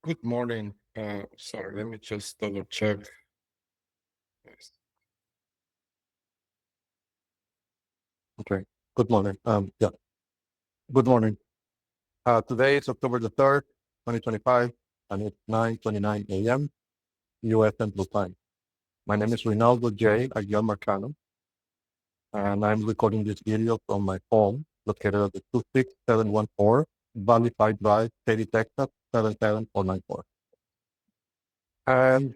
Good morning. Sorry, let me just double check. Yes. Okay. Good morning. Yeah. Good morning. Today is October the 3rd, 2025, and it's 9:29 a.m. U.S. Central Time. My name is Rinaldo J. Aguilar Marcano, and I'm recording this video from my home located at the 26714 Valley Side Drive, Katy, Texas, 77494. And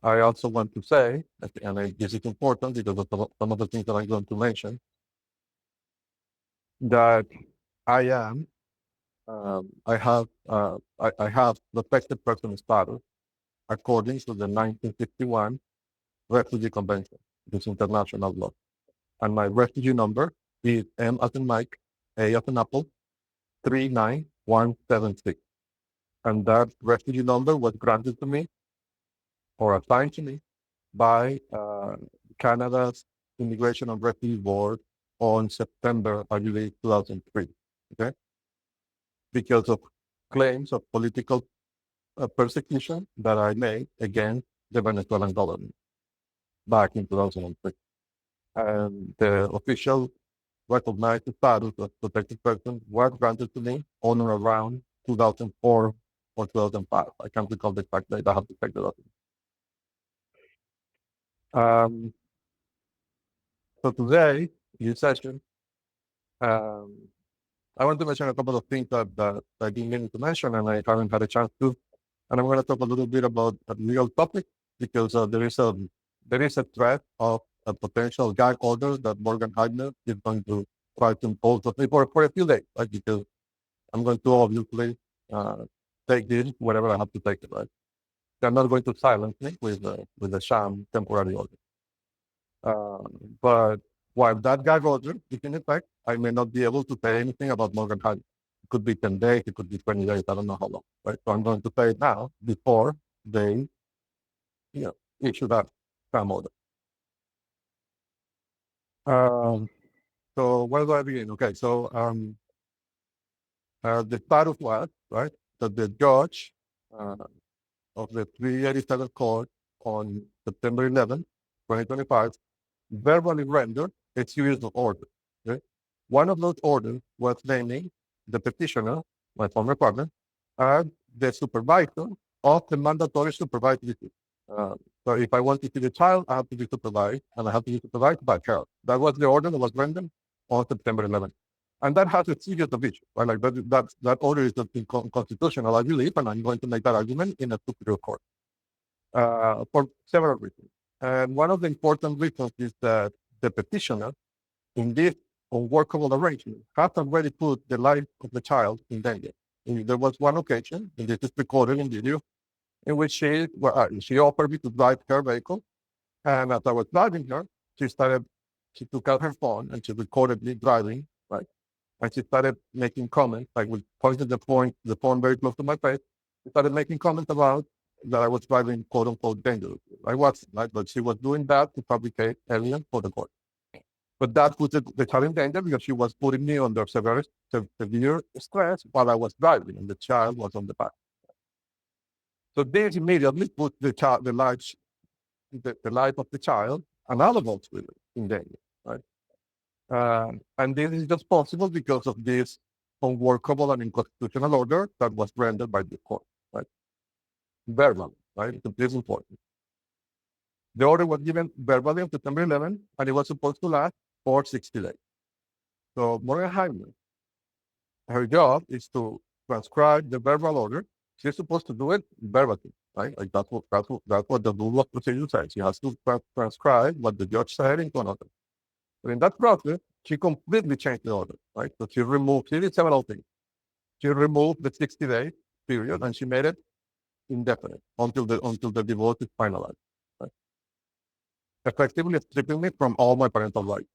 I also want to say, this is important because of some of the things that I'm going to mention, that I am I have protected person status according to the 1951 Refugee Convention, this international law. And my refugee number is M as in Mike, A as in Apple, 39176. And that refugee number was granted to me or assigned to me by Canada's Immigration and Refugee Board on September, I believe, 2003. Okay, because of claims of political persecution that I made against the Venezuelan government back in 2003. And the official recognized status of protected person was granted to me on or around 2004 or 2005. I can't recall the exact date. I have to check that out. Um, so today, in this session, um, I want to mention a couple of things that I didn't mean to mention and I haven't had a chance to. And I'm going to talk a little bit about a legal topic because there is a threat of a potential gag order that Morgan Heidner is going to try to impose on me for a few days, right? Because I'm going to obviously uh, take this wherever I have to take it, right? They're not going to silence me with a sham temporary order. Uh, but while that gag order is in effect, I may not be able to say anything about Morgan Heidner. It could be 10 days, it could be 20 days, I don't know how long, right? So I'm going to say it now before they issue that sham order. Um, so where do I begin? Okay, so the status was, right, that the judge uh, of the 387 court on September 11, 2025, verbally rendered a series of orders. Okay? One of those orders was naming the petitioner, my former partner, as the supervisor of the mandatory supervised visit. Uh, so if I want to see the child, I have to be supervised, and I have to be supervised by child. That was the order that was rendered on September 11th. And that has a series of issues. Right? Like that order is unconstitutional, I believe, and I'm going to make that argument in a superior court for several reasons. And one of the important reasons is that the petitioner in this unworkable arrangement has already put the life of the child in danger. And there was one occasion, and this is recorded in video, in which she offered me to drive her vehicle. And as I was driving her, she took out her phone and she recorded me driving, right? And she started making comments, like we pointed the phone very close to my face. She started making comments about that I was driving quote unquote dangerous. I wasn't, right? But she was doing that to fabricate evidence for the court. But that put the child in danger because she was putting me under severe stress while I was driving and the child was on the back. So this immediately put the life of the child and all of us really in danger, right? And this is just possible because of this unworkable and unconstitutional order that was rendered by the court, right? Verbally, right? So this is important. The order was given verbally on September 11, and it was supposed to last for 60 days. So Morgan Hyman, her job is to transcribe the verbal order. She's supposed to do it verbally, right? Like that's what the rule of procedure says. She has to transcribe what the judge said into an order. But in that process, she completely changed the order, right? So she did several things. She removed the 60-day period and she made it indefinite until the divorce is finalized, right? Effectively stripping me from all my parental rights.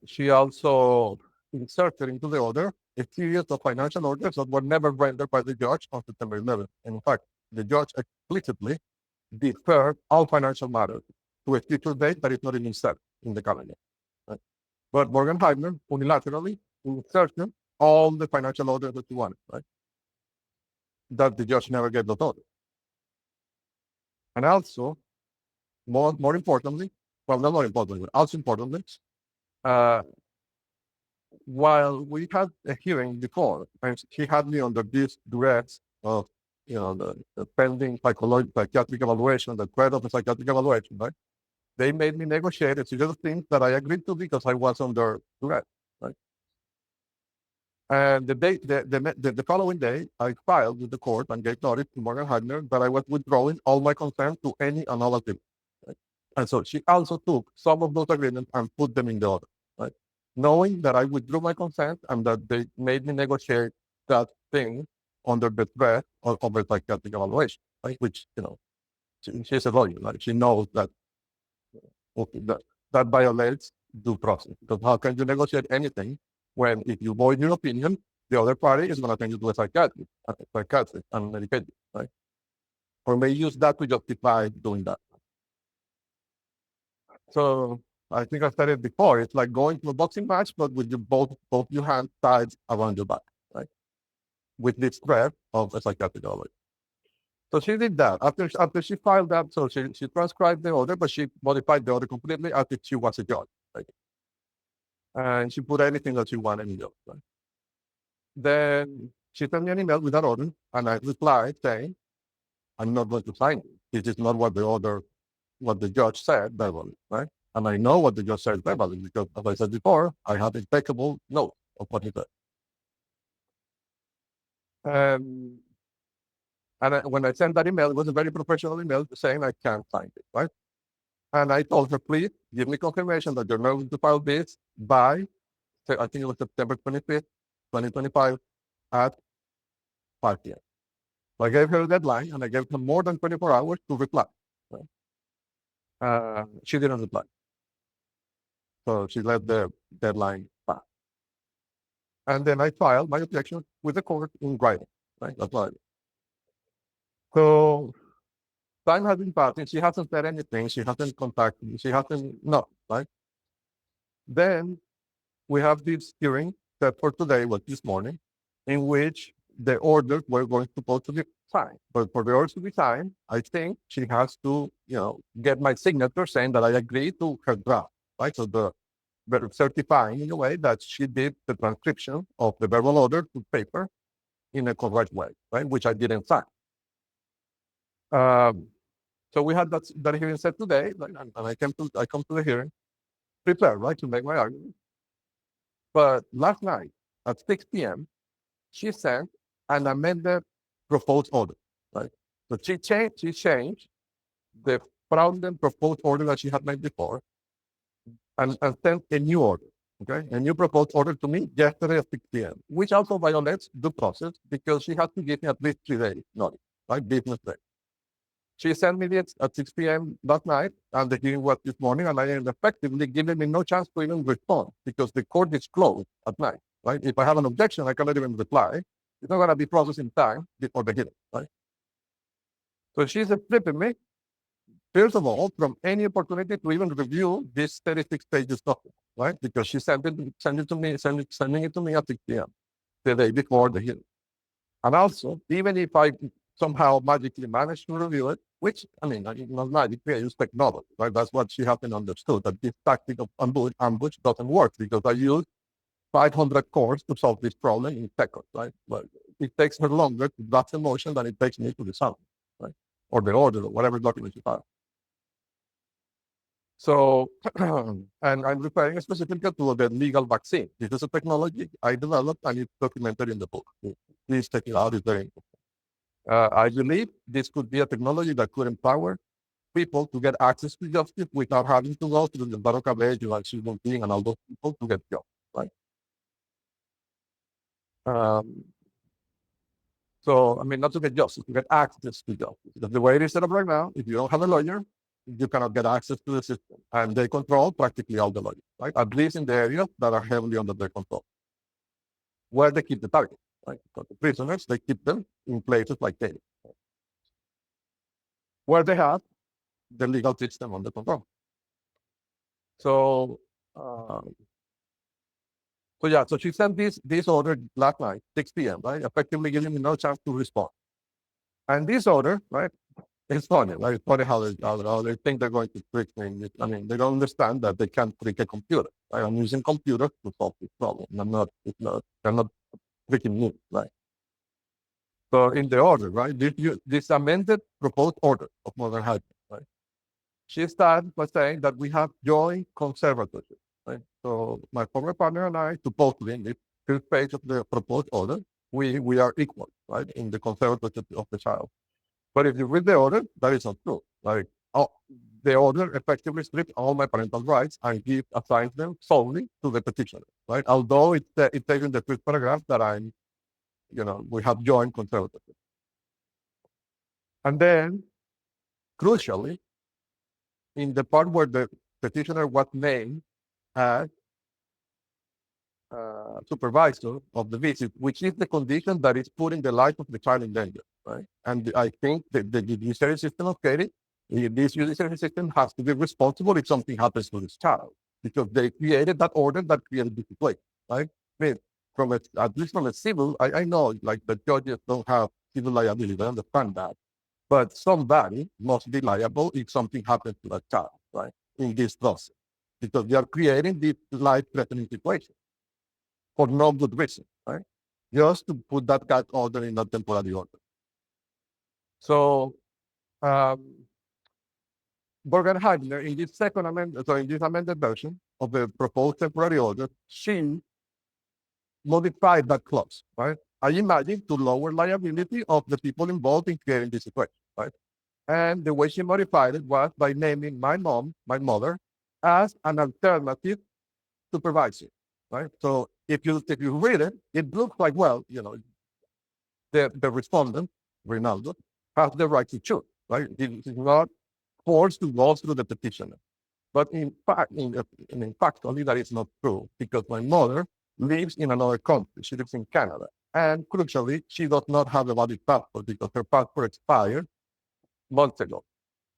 She also inserted into the order a series of financial orders that were never rendered by the judge on September 11th. And in fact, the judge explicitly deferred all financial matters to a future date that is not even set in the calendar. Right? But Morgan Heidner unilaterally inserted all the financial orders that she wanted. Right? that the judge never gave the order. And also, more importantly, well, not more importantly, but also importantly, uh, while we had a hearing before, and he had me under this duress of, the pending psychiatric evaluation, the threat of the psychiatric evaluation, right? They made me negotiate a series of things that I agreed to because I was under duress, right? And the following day, I filed with the court and gave notice to Morgan Hagner that I was withdrawing all my consent to any and all agreement. Right? And so she also took some of those agreements and put them in the order, right? Knowing that I withdrew my consent and that they made me negotiate that thing under the threat of a psychiatric evaluation, right? Which, she's a lawyer, right? She knows that, okay, that violates due process. Because how can you negotiate anything when, if you voice your opinion, the other party is going to send you to a psychiatrist and medicate you, right? Or may use that to justify doing that. So I think I said it before. It's like going to a boxing match, but with both your hands tied around your back, right? With this threat of a psychiatric evaluation. So she did that. After she filed that, so she transcribed the order, but she modified the order completely after she was a judge, right? And she put anything that she wanted in the order, right? Then she sent me an email with that order, and I replied saying, I'm not going to sign it. This is not what the judge said verbally, right? And I know what the judge said verbally because, as I said before, I have impeccable notes of what he said. And when I sent that email, it was a very professional email saying I can't sign it, right? And I told her, please give me confirmation that you're not going to file this by, I think it was September 25th, 2025 at 5 p.m. So I gave her a deadline and I gave her more than 24 hours to reply. Right? She didn't reply. So she let the deadline pass. And then I filed my objection with the court in writing. Right? That's what I did. So time has been passing. She hasn't said anything. She hasn't contacted me. She hasn't, no, right? Then we have this hearing that for today was this morning, in which the orders were supposed to be signed. But for the orders to be signed, I think she has to, get my signature saying that I agree to her draft, right? So certifying in a way that she did the transcription of the verbal order to paper in a correct way, right? Which I didn't sign. So we had that hearing set today, and I come to the hearing prepared, right, to make my argument. But last night at 6 p.m., she sent an amended proposed order, right? So she changed the fraudulent proposed order that she had made before and sent a new order, okay? A new proposed order to me yesterday at 6 p.m., which also violates the process because she has to give me at least 3 days notice, right? Business day. She sent me this at 6 p.m. last night, and the hearing was this morning, and I am effectively giving me no chance to even respond because the court is closed at night, right? If I have an objection, I cannot even reply. It's not going to be processed in time before the hearing, right? So she's stripping me, first of all, from any opportunity to even review this 36 pages document, right? Because she sending it to me at 6 p.m. the day before the hearing. And also, even if I somehow magically managed to review it, which, I mean, not magically, I use technology, right? That's what she hasn't understood, that this tactic of ambush doesn't work because I use 500 cores to solve this problem in seconds, right? But it takes her longer to draft a motion than it takes me to resolve it, right? Or the order, or whatever document you have. So, and I'm referring specifically to the legal vaccine. This is a technology I developed and it's documented in the book. Please check it out. It's very important. I believe this could be a technology that could empower people to get access to justice without having to go through the bureaucracy like civil being and all those people to get jobs, right? So, I mean, not to get justice, to get access to justice. Because the way it is set up right now, if you don't have a lawyer, you cannot get access to the system. And they control practically all the lawyers, right? At least in the areas that are heavily under their control, where they keep the target, right? Because the prisoners, they keep them in places like jail, where they have the legal system under control. So, so she sent this order last night, 6 p.m., right? Effectively giving me no chance to respond. And this order, right? It's funny, right? It's funny how they think they're going to trick me. I mean, they don't understand that they can't trick a computer. Right? I'm using computers to solve this problem. They're not tricking me, right? So in the order, right? This amended proposed order of modern hybrid, right? She started by saying that we have joint conservatorship, right? So my former partner and I, supposedly in this first page of the proposed order, we are equal, right, in the conservatorship of the child. But if you read the order, that is not true. Like, the order effectively strips all my parental rights and assigns them solely to the petitioner, right? Although it says in the first paragraph that we have joint conservatorship. And then, crucially, in the part where the petitioner was named as supervisor of the visit, which is the condition that is putting the life of the child in danger, right? And I think that the judiciary system of Haiti, this judiciary system has to be responsible if something happens to this child, because they created that order that created this situation, right? I mean, at least from a civil, I know like the judges don't have civil liability, I understand that, but somebody must be liable if something happens to that child, right? In this process, because they are creating this life-threatening situation for no good reason, right? Just to put that cat order in a temporary order. So, Borgenheimler, in this second amendment, so in this amended version of the proposed temporary order, she modified that clause, right? I imagine to lower liability of the people involved in creating this situation, right? And the way she modified it was by naming my mother, as an alternative supervisor, right? So if you read it, it looks like, well, the respondent, Rinaldo, has the right to choose, right? He is not forced to go through the petitioner. But in fact, only that is not true, because my mother lives in another country. She lives in Canada. And crucially, she does not have a valid passport because her passport expired months ago.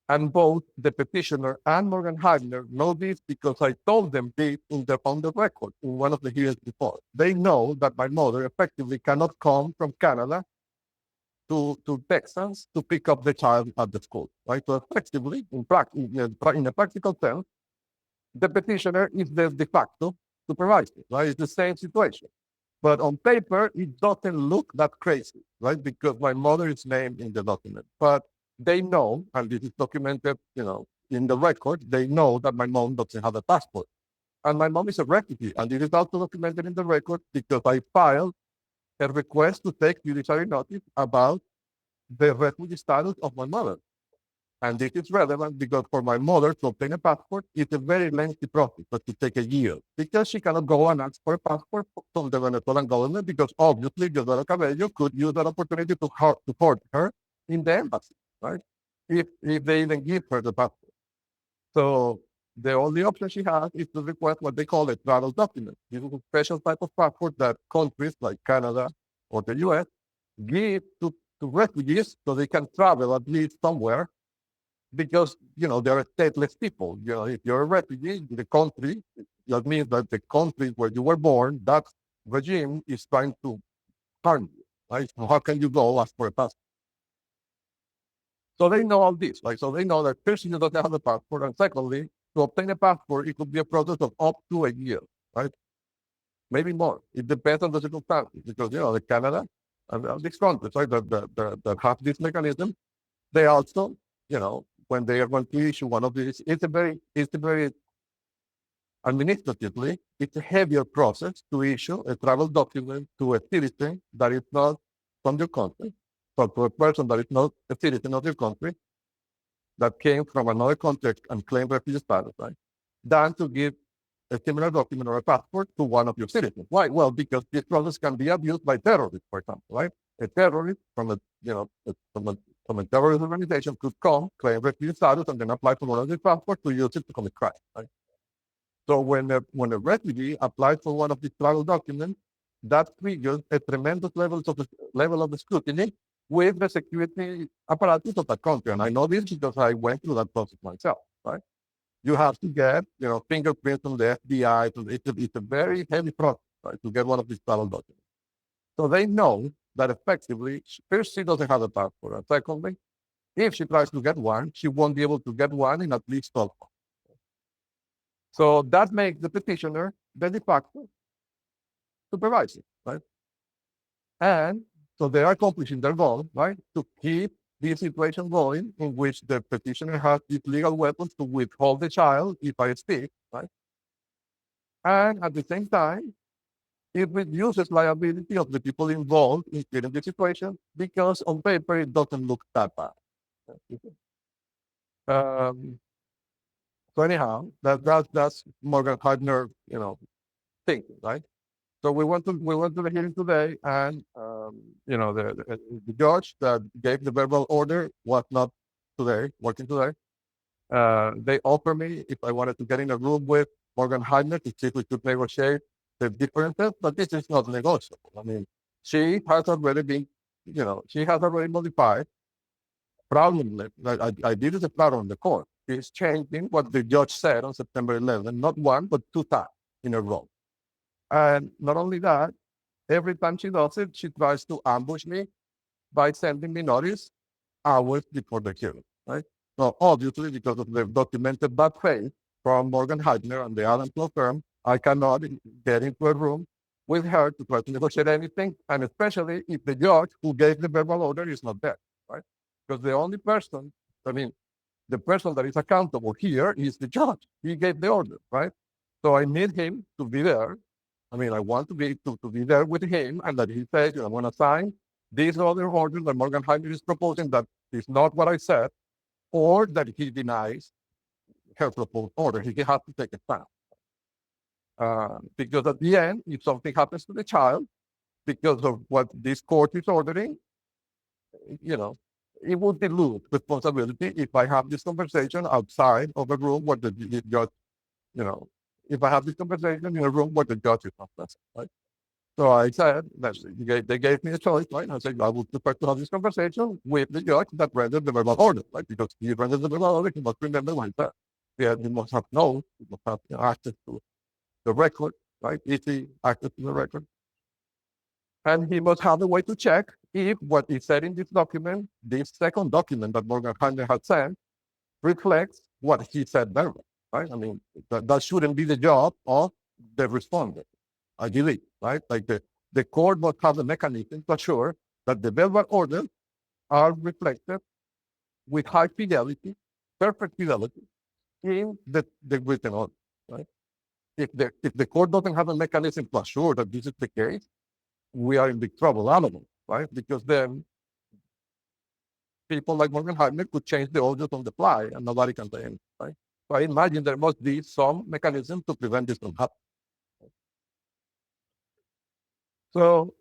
And both the petitioner and Morgan Hagner know this because I told them this on the record in one of the hearings before. They know that my mother effectively cannot come from Canada to Texas to pick up the child at the school, right? So effectively, in a practical sense, the petitioner is the de facto supervisor, right? It's the same situation. But on paper, it doesn't look that crazy, right? Because my mother is named in the document. But they know, and this is documented, in the record, they know that my mom doesn't have a passport. And my mom is a refugee. And this is also documented in the record because I filed a request to take judiciary notice about the refugee status of my mother. And this is relevant because for my mother to obtain a passport, it's a very lengthy process, but to take a year. Because she cannot go and ask for a passport from the Venezuelan government, because obviously Diosdado Cabello could use that opportunity to support her in the embassy, right? If they even give her the passport. So the only option she has is to request what they call a travel document. This is a special type of passport that countries like Canada or the US give to refugees so they can travel at least somewhere, because they're stateless people. If you're a refugee in the country, that means that the country where you were born, that regime is trying to harm you, right? So how can you go ask for a passport? So they know all this, right? So they know that first you don't have a passport, and secondly, to obtain a passport, it could be a process of up to a year, right? Maybe more. It depends on the circumstances, because the Canada and these countries, right, that have this mechanism, they also, when they are going to issue one of these, it's a very administratively, it's a heavier process to issue a travel document to a citizen that is not from your country, but to a person that is not a citizen of your country, that came from another country and claimed refugee status, right? Than to give a similar document or a passport to one of your citizens. Why? Well, because this process can be abused by terrorists, for example, right? A terrorist from a terrorist organization could come, claim refugee status, and then apply for one of these passports to use it to commit crime, right? So when a refugee applies for one of these travel documents, that triggers a tremendous level of scrutiny with the security apparatus of that country. And I know this because I went through that process myself, right? You have to get, fingerprints from the FBI. It's a very heavy process, right, to get one of these travel documents. So they know that effectively, first, she doesn't have a passport. And secondly, if she tries to get one, she won't be able to get one in at least 12 months. So that makes the petitioner the de facto supervisor, right? And so they are accomplishing their goal, right? To keep the situation going in which the petitioner has these legal weapons to withhold the child if I speak, right? And at the same time, it reduces liability of the people involved in creating the situation because on paper it doesn't look that bad. Um, so anyhow, that's Morgan Heidner, thinking, right? So we went to the hearing today, and the judge that gave the verbal order was not working today. They offered me if I wanted to get in a room with Morgan Heidner to see if we could negotiate the differences, but this is not negotiable. I mean, she has already been, she has already modified. Problem, I did it proud on the court. Is changing what the judge said on September 11th, not one, but two times in a row. And not only that, every time she does it, she tries to ambush me by sending me notice hours before the hearing, right? So obviously, because of the documented bad faith from Morgan Heidner and the Allen law firm, I cannot get into a room with her to try to negotiate anything, and especially if the judge who gave the verbal order is not there, right? Because the only person, I mean, the person that is accountable here is the judge. He gave the order, right? So I need him to be there. I mean, I want to be there with him, and that he says, I'm going to sign these other orders that Morgan Heidner is proposing that is not what I said, or that he denies her proposed order. He has to take a stand. Because at the end, if something happens to the child, because of what this court is ordering, it would dilute responsibility if I have this conversation outside of a room where the judge, if I have this conversation in a room where the judge is not present, right? So I said, they gave me a choice, right? I said, I would prefer to have this conversation with the judge that rendered the verbal order, right? Because he rendered the verbal order, he must remember what he said. He must have known, he must have access to the record, right? Easy access to the record. And he must have a way to check if what he said in this document, this second document that Morgan Heidner had sent, reflects what he said verbally, right? I mean, that shouldn't be the job of the respondent, I believe, right? Like the court must have a mechanism to assure that the verbal orders are reflected with high fidelity, perfect fidelity in the written order, right? If the court doesn't have a mechanism to assure that this is the case, we are in big trouble, all of them, right? Because then people like Morgan Heidner could change the orders on the fly and nobody can say anything, right? So I imagine there must be some mechanism to prevent this from happening. So,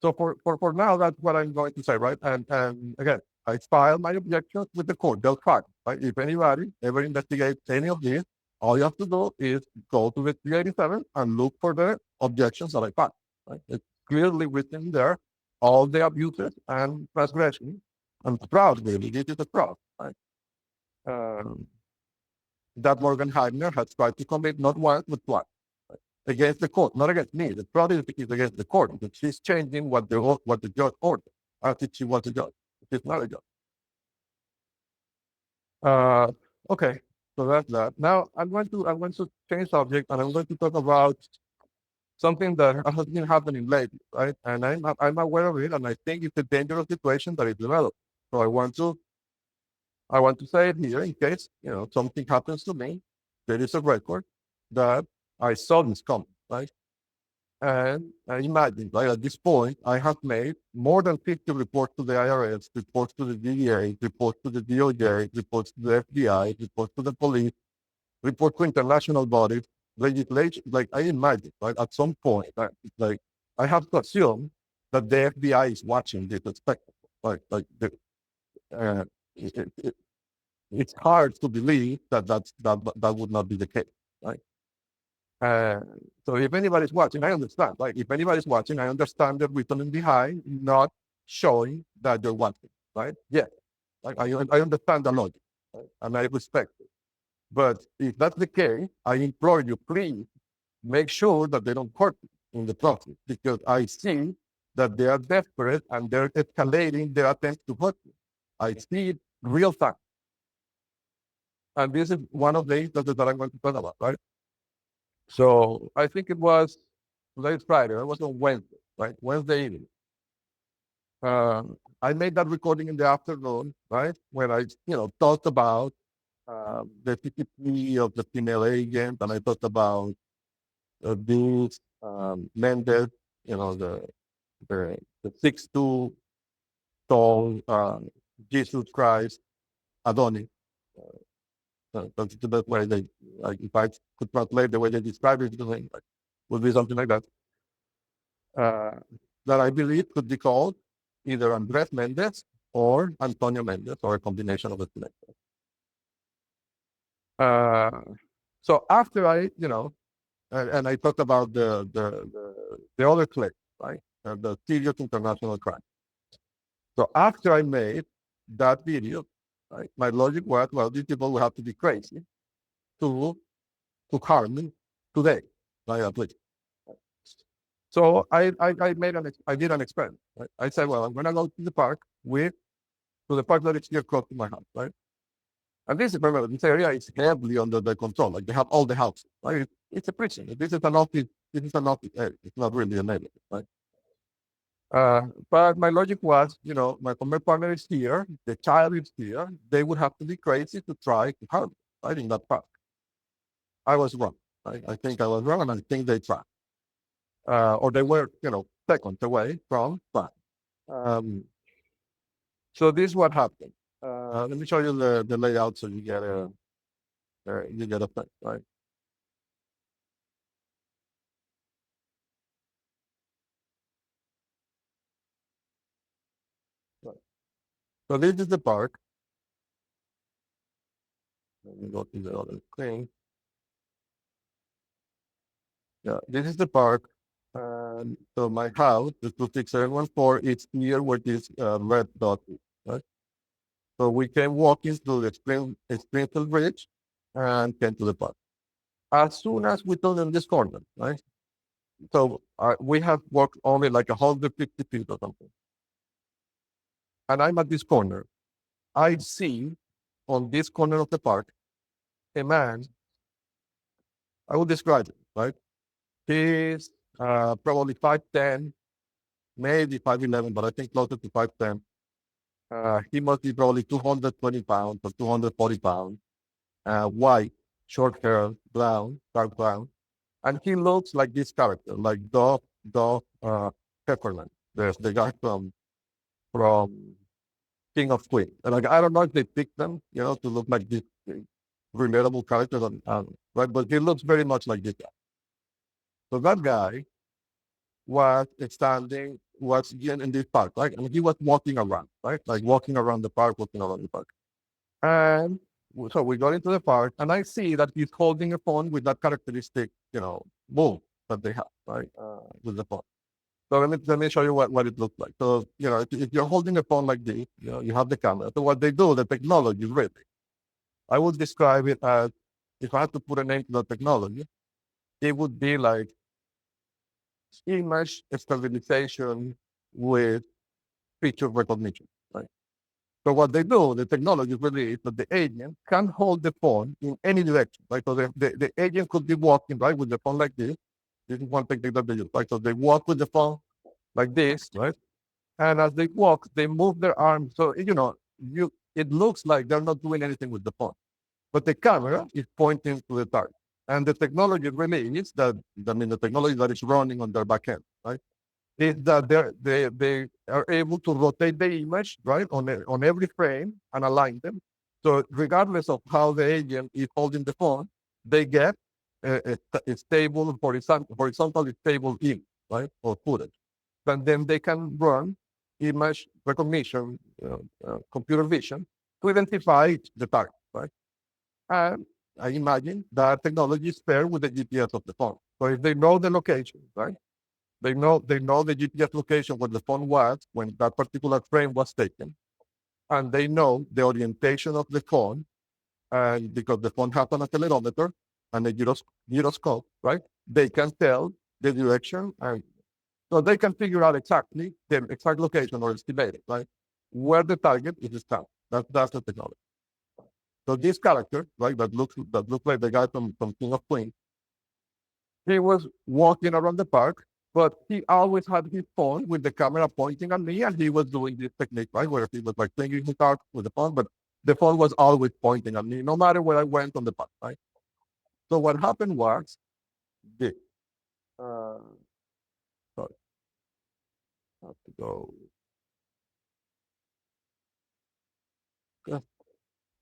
so for now, that's what I'm going to say, right? And again, I filed my objections with the court. They'll file, right? If anybody ever investigates any of this, all you have to do is go to the 387 and look for the objections that I filed, right? It's clearly written there, all the abuses and transgressions. I'm proud, really. This is a fraud, right? That Morgan Heidner has tried to commit not once, but twice, right? Against the court, not against me. The fraud is against the court, because she's changing what the judge ordered, as if she was a judge. She's not a judge. Okay, so that's that. Now I'm going to change subject, and I'm going to talk about something that has been happening lately, right? And I'm aware of it, and I think it's a dangerous situation that is developed. So I want to say it here in case something happens to me. There is a record that I saw this coming, right? And I imagine, right, at this point, I have made more than 50 reports to the IRS, reports to the DEA, reports to the DOJ, reports to the FBI, reports to the police, reports to international bodies, legislation. Like I imagine, right, at some point, like I have to assume that the FBI is watching this spectacle. Uh, it, it, it's hard to believe that would not be the case, right? So if anybody's watching, I understand. Like if anybody's watching, I understand the reasoning behind not showing that you're watching, right? Yeah, like I understand the logic, right? And I respect it. But if that's the case, I implore you, please make sure that they don't hurt you, in the process because I see that they are desperate and they're escalating their attempt to hurt me. I see it real time. And this is one of the instances that I'm going to talk about, right? So I think it was late Friday. It was on Wednesday, right? Wednesday evening. I made that recording in the afternoon, right? When I, talked about the PPP of the female agent, and I talked about this Mendez, the 6'2" tall Jesus Christ Adonis. That's the best way they, like, if I could translate the way they describe it, would be something like that. That I believe could be called either Andres Mendez or Antonio Mendez, or a combination of the two. So after I, and I talked about the other clip, right? The serious international crime. So after I made that video, right, my logic was, well, these people will have to be crazy to harm me today, right, at least. So I did an experiment. Right? I said, well, I'm going to go to the park to the park that is here close to my house, right? And this area is heavily under their control. Like, they have all the houses, right? It's a prison. This is an office. This is an office area. It's not really a neighborhood, right? But my logic was, my former partner is here, the child is here. They would have to be crazy to try to harm me, right, in that park. I was wrong. Right? I think I was wrong, and I think they tried. Or they were, seconds away from trying. So this is what happened. Let me show you the layout so you get a thing, right? So this is the park. Let me go to the other screen. Yeah, this is the park. So my house, the 26714, it's near where this red dot is, right? So we came walking through the Springfield Bridge and came to the park. As soon as we turned in this corner, right? So we have walked only like 150 feet or something. And I'm at this corner. I see on this corner of the park a man. I will describe it, right? He's probably 5'10", maybe 5'11", but I think closer to 5'10". He must be probably 220 pounds or 240 pounds. White, short hair, brown, dark brown. And he looks like this character, like Doc Pepperman. There's the guy from King of Queens. And like, I don't know if they picked them, to look like this relatable character, right? But he looks very much like this guy. So that guy was in this park, right? And he was walking around, right? Like walking around the park, And so we got into the park, and I see that he's holding a phone with that characteristic, boom that they have, right? With the phone. So let me show you what it looks like. So, if you're holding a phone like this, you have the camera. So what they do, the technology, really, I would describe it as, if I had to put a name to the technology, it would be like image stabilization with feature recognition, right? So what they do, the technology really is that the agent can hold the phone in any direction, right? So the agent could be walking, right, with the phone like this. This is one technique that they use, right? So they walk with the phone like this, right? And as they walk, they move their arms. So, it looks like they're not doing anything with the phone, but the camera is pointing to the target. And the technology really is that, the technology that is running on their back end, right, is that they are able to rotate the image, right, on every frame and align them. So regardless of how the agent is holding the phone, they get a stable, horizontally stable image, right, or footage. And then they can run image recognition, computer vision, to identify the target, right? And I imagine that technology is paired with the GPS of the phone. So if they know the location, right? They know the GPS location where the phone was when that particular frame was taken, and they know the orientation of the phone, and because the phone has an accelerometer and a gyroscope, right? They can tell the direction, and so they can figure out exactly the exact location or estimate it, right? Where the target is standing. That's the technology. So this character, right, that looks like the guy from King of Queens, he was walking around the park, but he always had his phone with the camera pointing at me, and he was doing this technique, right, where he was like playing his card with the phone, but the phone was always pointing at me, no matter where I went on the park, right? So what happened was this. Uh, sorry, I have to go. Yeah.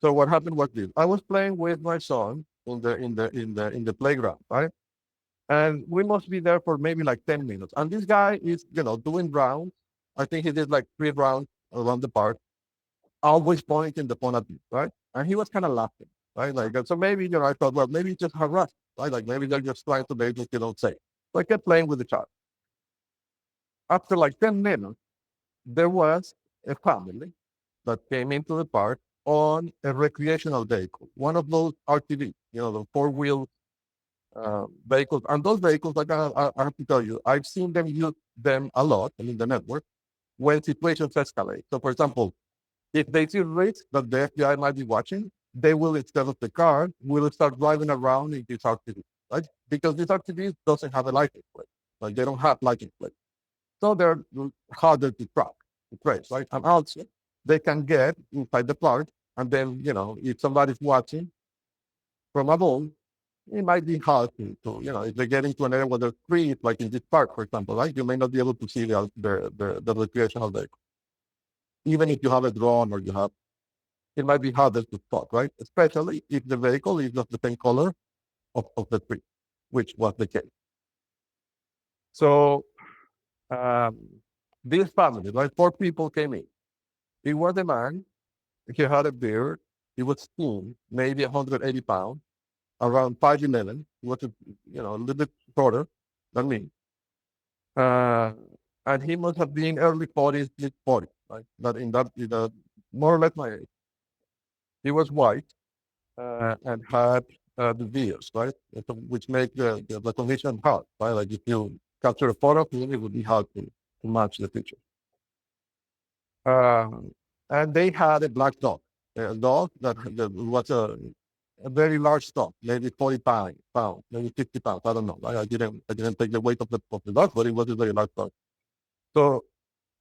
So what happened was this. I was playing with my son in the playground, right? And we must be there for maybe like 10 minutes. And this guy is, doing rounds. I think he did like 3 rounds around the park, always pointing the phone at me, right? And he was kind of laughing, right? Like, so maybe, I thought, well, maybe it's just harassed, right? Like maybe they're just trying to make this, say. So I kept playing with the child. After like 10 minutes, there was a family that came into the park on a recreational vehicle, one of those RTVs, the four-wheel vehicles. And those vehicles, like I have to tell you, I've seen them use them a lot in the network when situations escalate. So, for example, if they see risks that the FBI might be watching, they will, instead of the car, will start driving around in these RTVs, right? Because these RTVs doesn't have a license plate. Like they don't have license plate. So they're harder to track, to trace, right? And also, they can get inside the park, and then, if somebody's watching from above, it might be hard to if they get into an area where there's trees, like in this park, for example, right? You may not be able to see the recreational vehicle. Even if you have a drone or it might be harder to spot, right? Especially if the vehicle is not the same color of the tree, which was the case. So um, this family, right? 4 people came in. He was a man. He had a beard. He was thin, maybe 180 pounds, around 5'11". He was, a little bit shorter than me. Uh, and he must have been early 40s, mid 40s, right? That more or less my age. He was white and had the beers, right? Which make the condition hard, right? Like if you capture a photo of him, it would be hard to match the picture. Um, and they had a black dog, a dog that was a very large dog, maybe 40 pounds, maybe 50 pounds. I don't know. I didn't take the weight of the dog, but it was a very large dog. So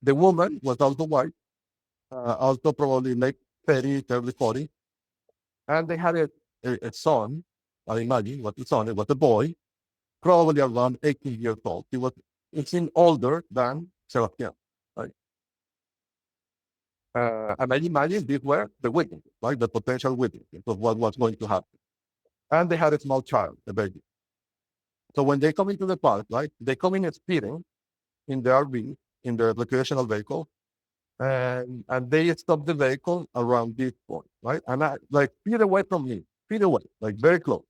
the woman was also white, also probably late 30, early 40. And they had a son. I imagine what the son, it was a boy, probably around 18 years old. He seemed older than Sebastian. Right? And I imagine these were the witnesses, right? The potential witnesses of what was going to happen. And they had a small child, a baby. So when they come into the park, right, they come in speeding in the RV, in the recreational vehicle, and they stop the vehicle around this point, right? And I like feet away from me, feet away, like very close.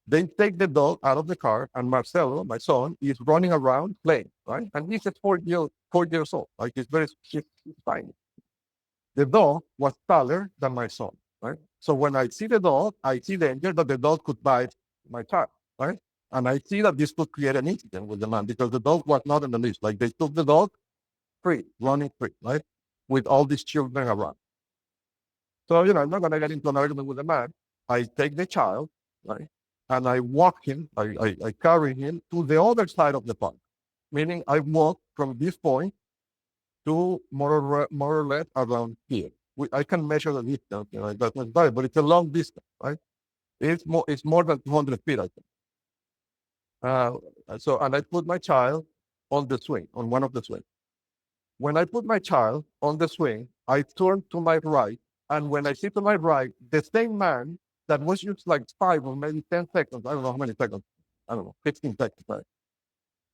They take the dog out of the car, and Marcelo, my son, is running around playing, right? And he's just 4 years old, like he's tiny. The dog was taller than my son, right? So when I see the dog, I see danger that the dog could bite my child, right? And I see that this could create an incident with the man because the dog was not on the leash. Like they took the dog free, running free, right? With all these children around. So, I'm not going to get into an argument with the man. I take the child, right? And I walk him, I carry him to the other side of the park, meaning I walk from this point to more or less around here. I can measure the distance, that's not bad, but it's a long distance, right? It's more than 200 feet, I think. And I put my child on the swing, on one of the swings. When I put my child on the swing, I turn to my right, and when I see to my right, the same man that was just like 5 or maybe 10 seconds, I don't know how many seconds, I don't know, 15 seconds right,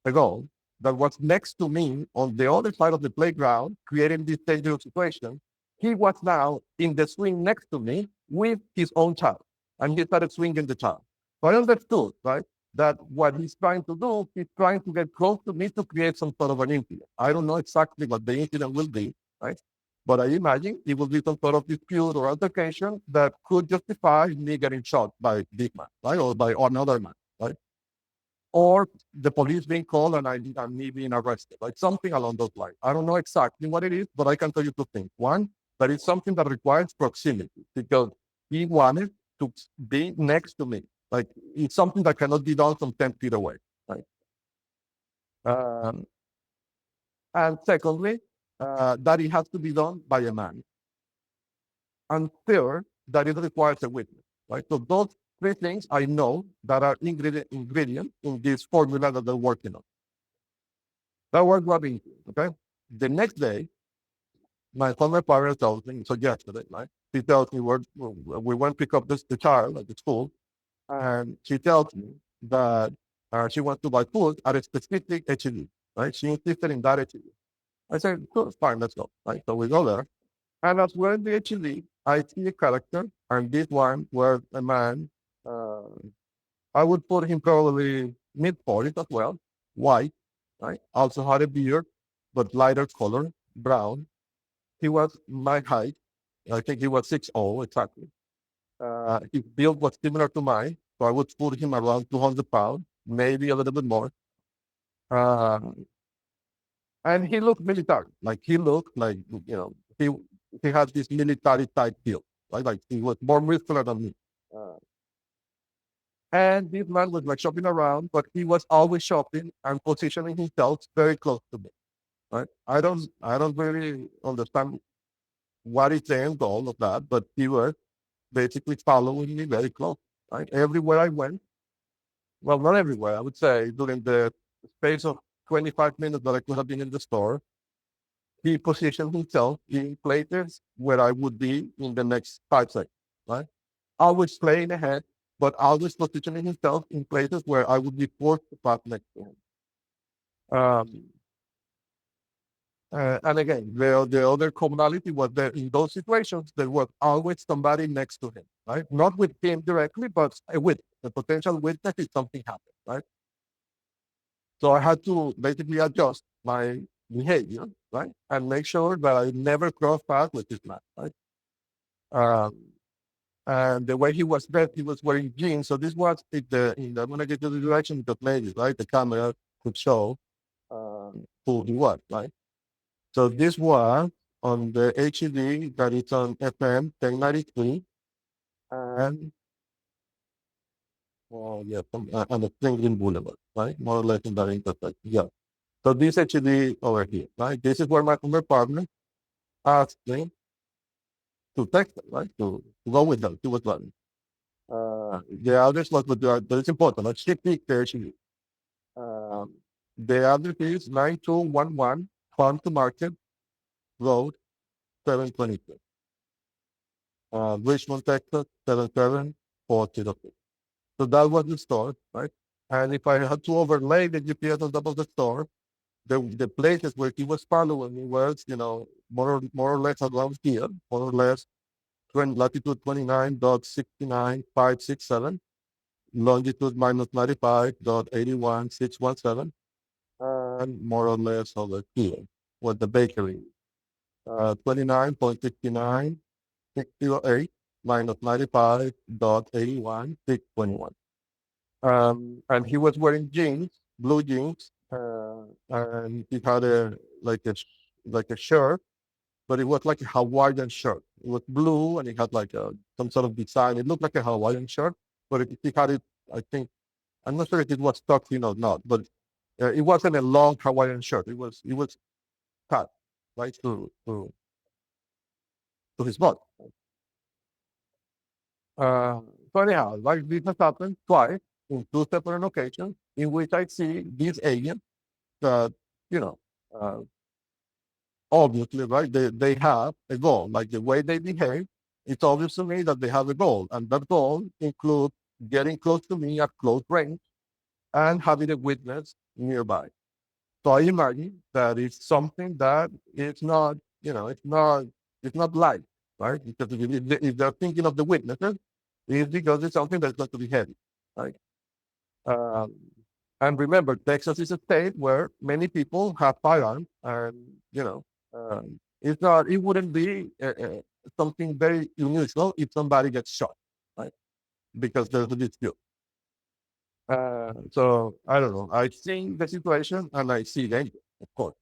ago, that was next to me on the other side of the playground, creating this dangerous situation. He was now in the swing next to me with his own child, and he started swinging the child. So I understood, right, that what he's trying to do, he's trying to get close to me to create some sort of an incident. I don't know exactly what the incident will be, right? But I imagine it will be some sort of dispute or altercation that could justify me getting shot by this man, right, or by another man, right? or the police being called and me being arrested, like something along those lines. I don't know exactly what it is, but I can tell you two things. One, that it's something that requires proximity because he wanted to be next to me. Like it's something that cannot be done from 10 feet away. Right. Um, and secondly, that it has to be done by a man. And third, that it requires a witness. Right. So those three things I know that are ingredients in this formula that they're working on. That was rubbing. Okay. The next day, my former partner tells me, so yesterday, right? She tells me we went to pick up the child at the school, and she tells me that she wants to buy food at a specific HEB, right? She insisted in that HEB. I said, cool, fine, let's go, right? So we go there. And as we're in the HEB, I see a character, and this one was a man, uh, I would put him probably mid-40s as well, white, right? Also had a beard, but lighter color, brown. He was my height. I think he was 6'0", exactly. His build was similar to mine, so I would put him around 200 pounds, maybe a little bit more. Uh, and he looked military. Like he looked like, he had this military type build, right? Like he was more muscular than me. Uh, and this man was like shopping around, but he was always shopping and positioning himself very close to me. Right? I don't really understand what is the end goal of that, but he was basically following me very close. Right? Everywhere I went, well, not everywhere, I would say during the space of 25 minutes that I could have been in the store, he positioned himself in places where I would be in the next 5 seconds. Right? Always playing ahead, but always positioning himself in places where I would be forced to pass next to him. Um, and again, the other commonality was that in those situations, there was always somebody next to him, right? Not with him directly, but with the potential witness if something happened, right? So I had to basically adjust my behavior, right? And make sure that I never cross paths with this man, right? Um, and the way he was dressed, he was wearing jeans. So this was I'm going to get to the direction that maybe, right? The camera could show who he was, right? So this was on the HED that is on FM 1093 and on the Franklin Boulevard, right? More or less in that intersection. Yeah. So this HED over here, right? This is where my former partner asked me to text them, right? To go with them. She was running. The address was, but that is important. Let's check the HED. Um, the address is 9211 Farm to Market Road, 722. Richmond, Texas, 77406. So that was the store, right? And if I had to overlay the GPS on top of the store, the places where he was following me was, more or less around here, more or less latitude 29.69567, longitude minus 95.81617, and more or less over here was the bakery. 29.69608 minus 95.81621. And he was wearing jeans, blue jeans, and he had like a shirt, but it was like a Hawaiian shirt. It was blue, and it had like some sort of design. It looked like a Hawaiian shirt, but he had it. I think I'm not sure if it was tucked in or not, but it wasn't a long Hawaiian shirt. It was cut right to his butt. So anyhow, like this has happened twice in two separate occasions in which I see these agents that, you know, uh, obviously, right, they have a goal. Like the way they behave, it's obvious to me that they have a goal. And that goal includes getting close to me at close range and having a witness nearby. So I imagine that it's something that it's not, it's not light, right? Because if they're thinking of the witnesses, it's because it's something that's going to be heavy, right? Um, and remember, Texas is a state where many people have firearms, and it's not. It wouldn't be something very unusual if somebody gets shot, right? Because there's a dispute. So I don't know. I see the situation and I see danger, of course.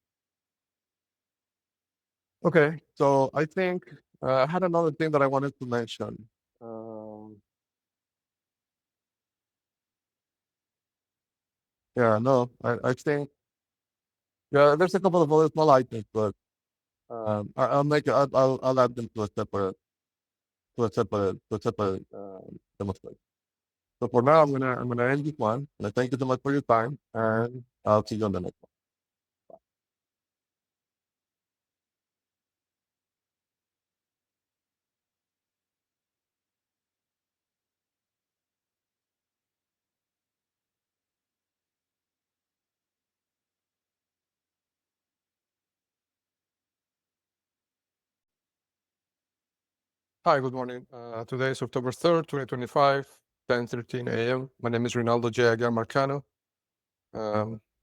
Okay, so I think I had another thing that I wanted to mention. Yeah, no, I think yeah, there's a couple of other small items, but I'll make it. I'll add them to a separate demonstration. So for now, I'm gonna end this one. And I thank you so much for your time, and I'll see you on the next one. Hi, good morning. Today is October 3rd, 2025, 10:13 a.m. My name is Rinaldo J. Aguiar Marcano.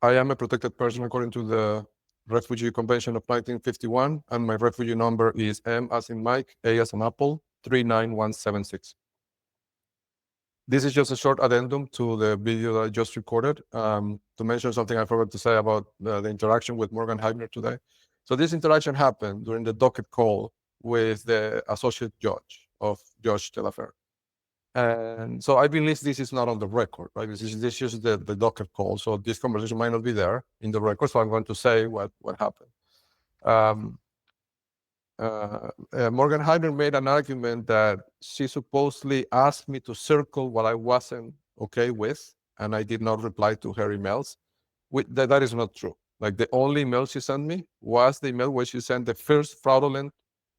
I am a protected person according to the Refugee Convention of 1951, and my refugee number is M as in Mike, A as in Apple, 39176. This is just a short addendum to the video that I just recorded to mention something I forgot to say about the interaction with Morgan Heibner today. So this interaction happened during the docket call with the associate judge of Judge Delafair. And so I believe this is not on the record, right? This is the docket call. So this conversation might not be there in the record. So I'm going to say what happened. Morgan Heibner made an argument that she supposedly asked me to circle what I wasn't okay with, and I did not reply to her emails. That is not true. Like the only email she sent me was the email where she sent the first fraudulent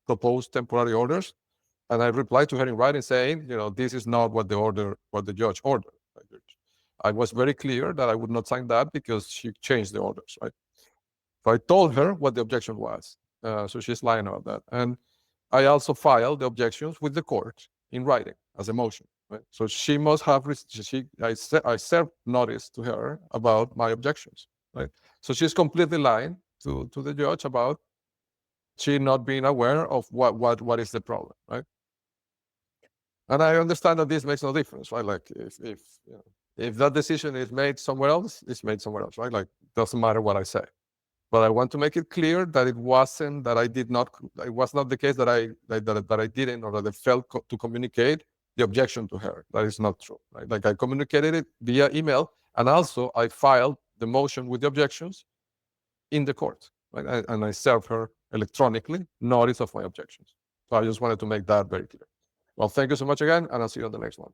proposed temporary orders, and I replied to her in writing saying, this is not what the judge ordered. I was very clear that I would not sign that because she changed the orders, right? So I told her what the objection was. So she's lying about that. And I also filed the objections with the court in writing as a motion. Right? So she must have, I served notice to her about my objections. Right? So she's completely lying to the judge about she not being aware of what is the problem. Right? And I understand that this makes no difference, right? Like if that decision is made somewhere else, it's made somewhere else, right? Like doesn't matter what I say. But I want to make it clear that it wasn't that I did not. It was not the case that I didn't or that I failed to communicate the objection to her. That is not true. Right? Like I communicated it via email, and also I filed the motion with the objections in the court, right? And I served her electronically notice of my objections. So I just wanted to make that very clear. Well, thank you so much again, and I'll see you on the next one.